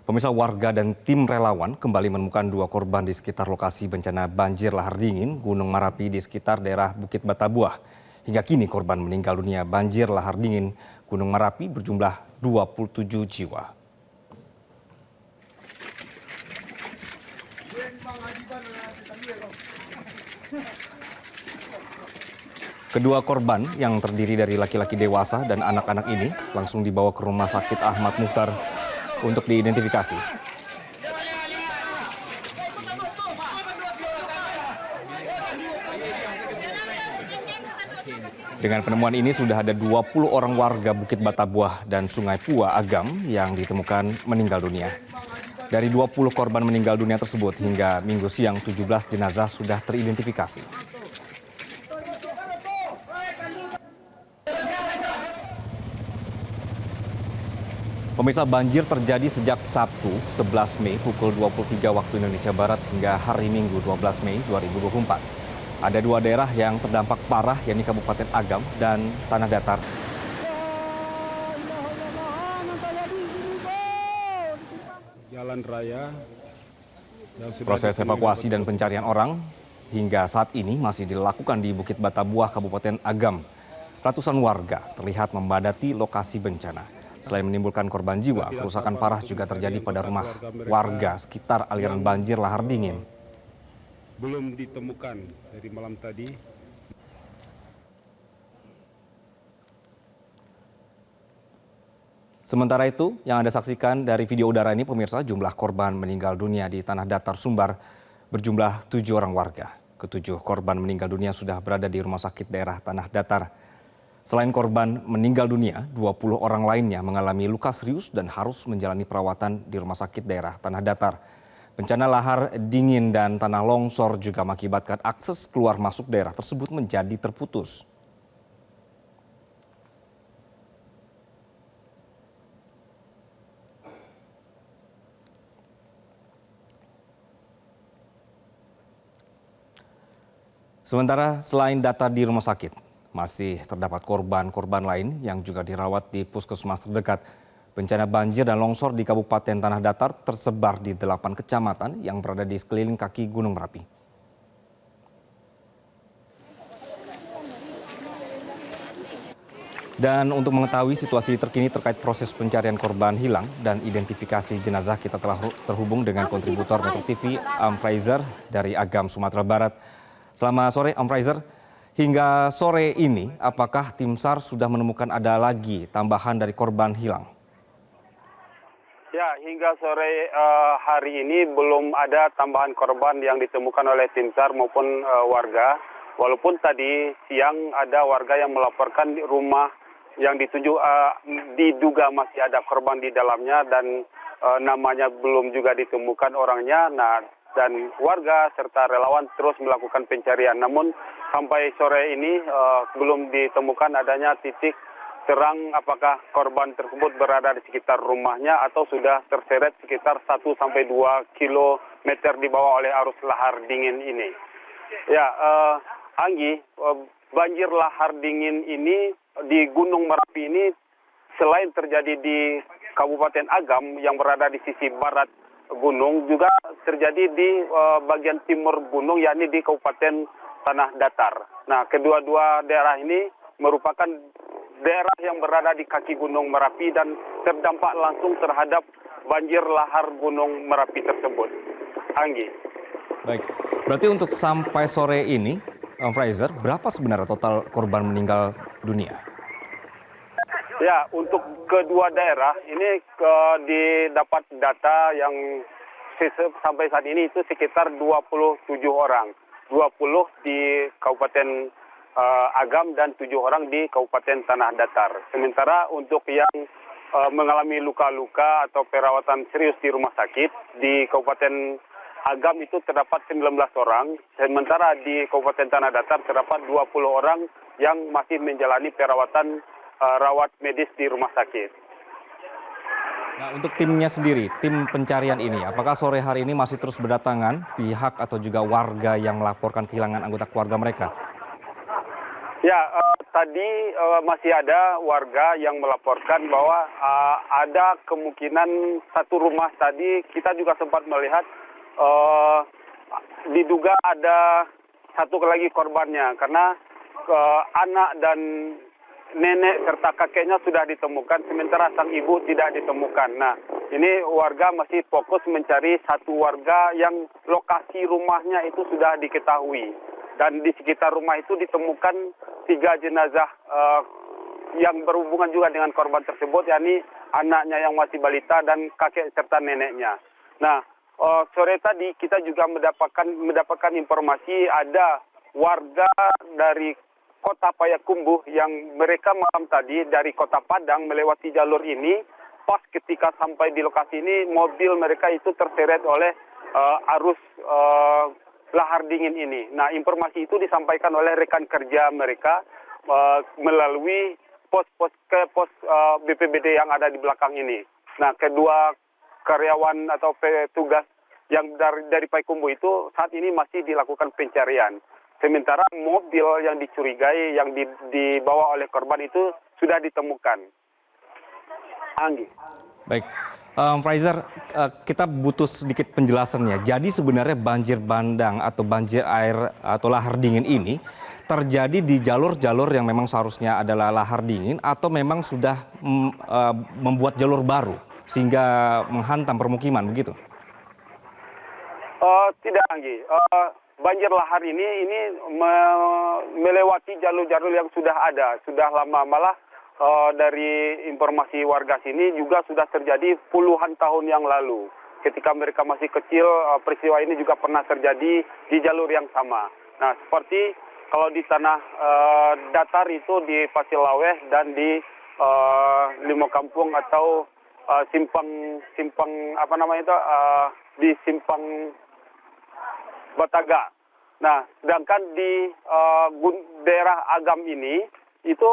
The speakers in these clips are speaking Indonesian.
Pemirsa, warga dan tim relawan kembali menemukan 2 korban di sekitar lokasi bencana banjir lahar dingin Gunung Merapi di sekitar daerah Bukit Batabuah. Hingga kini korban meninggal dunia banjir lahar dingin Gunung Merapi berjumlah 27 jiwa. Kedua korban yang terdiri dari laki-laki dewasa dan anak-anak ini langsung dibawa ke Rumah Sakit Ahmad Muhtar untuk diidentifikasi. Dengan penemuan ini sudah ada 20 orang warga Bukit Batabuah dan Sungai Pua Agam yang ditemukan meninggal dunia. Dari 20 korban meninggal dunia tersebut hingga Minggu siang 17 jenazah sudah teridentifikasi. Pemirsa, banjir terjadi sejak Sabtu 11 Mei pukul 23 waktu Indonesia Barat hingga hari Minggu 12 Mei 2024. Ada 2 daerah yang terdampak parah, yakni Kabupaten Agam dan Tanah Datar. Jalan raya. Proses evakuasi dan pencarian orang hingga saat ini masih dilakukan di Bukit Batabuah, Kabupaten Agam. Ratusan warga terlihat membadati lokasi bencana. Selain menimbulkan korban jiwa, kerusakan parah juga terjadi pada rumah warga sekitar aliran banjir lahar dingin. Belum ditemukan dari malam tadi. Sementara itu, yang Anda saksikan dari video udara ini, pemirsa, jumlah korban meninggal dunia di Tanah Datar Sumbar berjumlah 7 orang warga. Ketujuh korban meninggal dunia sudah berada di Rumah Sakit Daerah Tanah Datar. Selain korban meninggal dunia, 20 orang lainnya mengalami luka serius dan harus menjalani perawatan di Rumah Sakit Daerah Tanah Datar. Bencana lahar dingin dan tanah longsor juga mengakibatkan akses keluar masuk daerah tersebut menjadi terputus. Sementara selain data di rumah sakit, masih terdapat korban-korban lain yang juga dirawat di puskesmas terdekat. Bencana banjir dan longsor di Kabupaten Tanah Datar tersebar di 8 kecamatan yang berada di sekeliling kaki Gunung Merapi. Dan untuk mengetahui situasi terkini terkait proses pencarian korban hilang dan identifikasi jenazah, kita telah terhubung dengan kontributor Metro TV Amfraizer dari Agam, Sumatera Barat. Selamat sore, Amfraizer. Hingga sore ini, apakah tim SAR sudah menemukan ada lagi tambahan dari korban hilang? Ya, hingga sore hari ini belum ada tambahan korban yang ditemukan oleh tim SAR maupun warga. Walaupun tadi siang ada warga yang melaporkan di rumah yang diduga masih ada korban di dalamnya dan namanya belum juga ditemukan orangnya. Dan warga serta relawan terus melakukan pencarian. Namun sampai sore ini belum ditemukan adanya titik terang apakah korban tersebut berada di sekitar rumahnya atau sudah terseret sekitar 1-2 kilometer di bawah oleh arus lahar dingin ini. Ya, Anggi, banjir lahar dingin ini di Gunung Merapi ini selain terjadi di Kabupaten Agam yang berada di sisi barat gunung, juga terjadi di bagian timur gunung, yakni di Kabupaten Tanah Datar. Nah, kedua-dua daerah ini merupakan daerah yang berada di kaki Gunung Merapi dan terdampak langsung terhadap banjir lahar Gunung Merapi tersebut. Anggi. Baik, berarti untuk sampai sore ini, Fraser, berapa sebenarnya total korban meninggal dunia? Ya, untuk kedua daerah ini didapat data yang sampai saat ini itu sekitar 27 orang. 20 di Kabupaten Agam dan 7 orang di Kabupaten Tanah Datar. Sementara untuk yang mengalami luka-luka atau perawatan serius di rumah sakit, di Kabupaten Agam itu terdapat 19 orang. Sementara di Kabupaten Tanah Datar terdapat 20 orang yang masih menjalani perawatan rawat medis di rumah sakit. Nah, untuk timnya sendiri, tim pencarian ini, apakah sore hari ini masih terus berdatangan pihak atau juga warga yang melaporkan kehilangan anggota keluarga mereka? Ya, tadi masih ada warga yang melaporkan bahwa ada kemungkinan satu rumah tadi kita juga sempat melihat diduga ada satu lagi korbannya karena anak dan nenek serta kakeknya sudah ditemukan, sementara sang ibu tidak ditemukan. Nah, ini warga masih fokus mencari satu warga yang lokasi rumahnya itu sudah diketahui. Dan di sekitar rumah itu ditemukan 3 jenazah yang berhubungan juga dengan korban tersebut, yakni anaknya yang masih balita dan kakek serta neneknya. Nah, sore tadi kita juga mendapatkan informasi ada warga dari Kota Payakumbuh yang mereka malam tadi dari Kota Padang melewati jalur ini. Pas ketika sampai di lokasi ini, mobil mereka itu terseret oleh arus lahar dingin ini. Nah, informasi itu disampaikan oleh rekan kerja mereka melalui pos BPBD yang ada di belakang ini. Nah, kedua karyawan atau petugas yang dari Payakumbuh itu saat ini masih dilakukan pencarian. Sementara mobil yang dicurigai yang dibawa oleh korban itu sudah ditemukan. Anggi. Baik, Fraser, kita butuh sedikit penjelasannya. Jadi sebenarnya banjir bandang atau banjir air atau lahar dingin ini terjadi di jalur-jalur yang memang seharusnya adalah lahar dingin atau memang sudah membuat jalur baru sehingga menghantam permukiman begitu? Tidak, Anggi. Banjir lahar ini melewati jalur-jalur yang sudah ada, sudah lama. Malah dari informasi warga sini juga sudah terjadi puluhan tahun yang lalu. Ketika mereka masih kecil, peristiwa ini juga pernah terjadi di jalur yang sama. Nah, seperti kalau di tanah datar itu di Pasilaweh dan di Limo Kampung atau simpang apa namanya itu di simpang Bataga. Nah, sedangkan di daerah Agam ini itu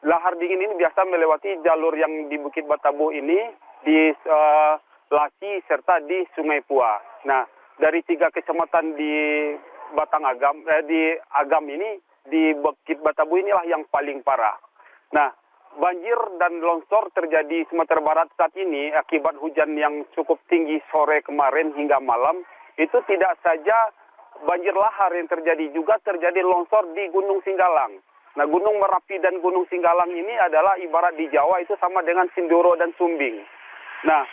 lahar dingin ini biasa melewati jalur yang di Bukit Batabu ini, di Lasi serta di Sungai Pua. Nah, dari 3 kecamatan di di Agam ini, di Bukit Batabu inilah yang paling parah. Nah, banjir dan longsor terjadi Sumatera Barat saat ini akibat hujan yang cukup tinggi sore kemarin hingga malam. Itu tidak saja banjir lahar yang terjadi, juga terjadi longsor di Gunung Singgalang. Nah, Gunung Merapi dan Gunung Singgalang ini adalah ibarat di Jawa itu sama dengan Sindoro dan Sumbing. Nah,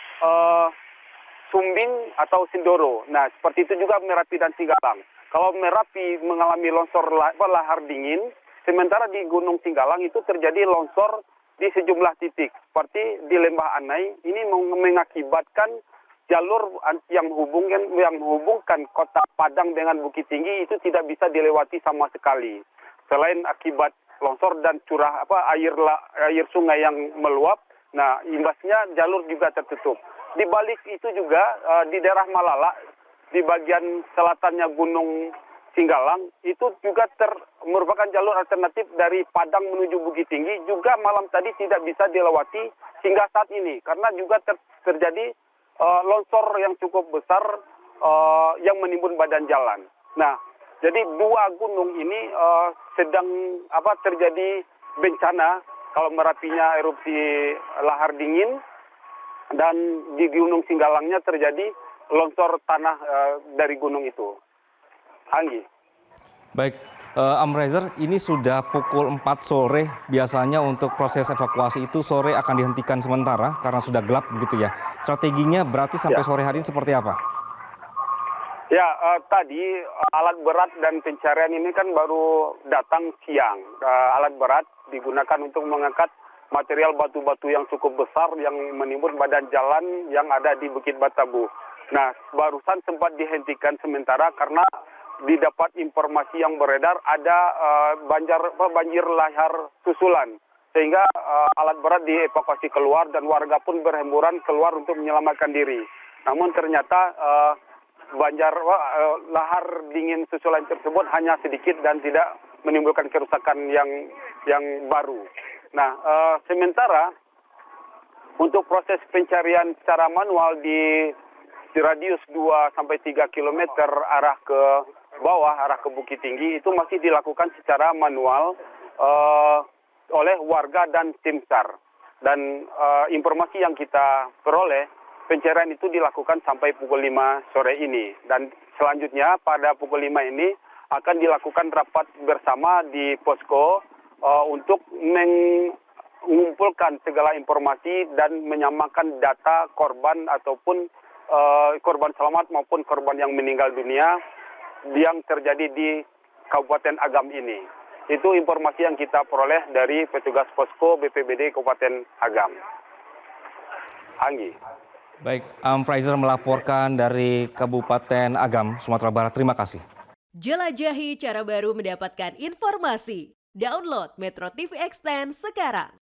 Sumbing atau Sindoro. Nah, seperti itu juga Merapi dan Singgalang. Kalau Merapi mengalami longsor lahar dingin, sementara di Gunung Singgalang itu terjadi longsor di sejumlah titik. Seperti di Lembah Anai, ini mengakibatkan jalur yang menghubungkan Kota Padang dengan Bukit Tinggi itu tidak bisa dilewati sama sekali. Selain akibat longsor dan air sungai yang meluap, nah imbasnya jalur juga tertutup. Di balik itu juga di daerah Malala, di bagian selatannya Gunung Singgalang, itu juga merupakan jalur alternatif dari Padang menuju Bukit Tinggi, juga malam tadi tidak bisa dilewati hingga saat ini, karena juga terjadi longsor yang cukup besar yang menimbun badan jalan. Nah, jadi 2 gunung ini sedang terjadi bencana. Kalau Merapinya erupsi lahar dingin dan di Gunung Singgalangnya terjadi longsor tanah dari gunung itu. Anggi. Baik, Amrezer, ini sudah pukul 4 sore. Biasanya untuk proses evakuasi itu sore akan dihentikan sementara karena sudah gelap begitu ya. Strateginya berarti sampai sore hari ini seperti apa? Ya, tadi alat berat dan pencarian ini kan baru datang siang. Alat berat digunakan untuk mengangkat material batu-batu yang cukup besar yang menimbun badan jalan yang ada di Bukit Batabu. Nah, barusan sempat dihentikan sementara karena didapat informasi yang beredar ada banjir lahar susulan, sehingga alat berat dievakuasi keluar dan warga pun berhamburan keluar untuk menyelamatkan diri. Namun ternyata lahar dingin susulan tersebut hanya sedikit dan tidak menimbulkan kerusakan yang baru. Nah, sementara untuk proses pencarian secara manual di radius 2-3 km arah ke bawah, arah ke Bukit Tinggi itu masih dilakukan secara manual oleh warga dan tim SAR. Dan informasi yang kita peroleh, pencarian itu dilakukan sampai pukul 5 sore ini. Dan selanjutnya pada pukul 5 ini akan dilakukan rapat bersama di posko untuk mengumpulkan segala informasi dan menyamakan data korban ataupun korban selamat maupun korban yang meninggal dunia yang terjadi di Kabupaten Agam ini. Itu informasi yang kita peroleh dari petugas posko BPBD Kabupaten Agam. Anggi. Baik, Fraser melaporkan dari Kabupaten Agam, Sumatera Barat. Terima kasih. Jelajahi cara baru mendapatkan informasi. Download Metro TV Extend sekarang.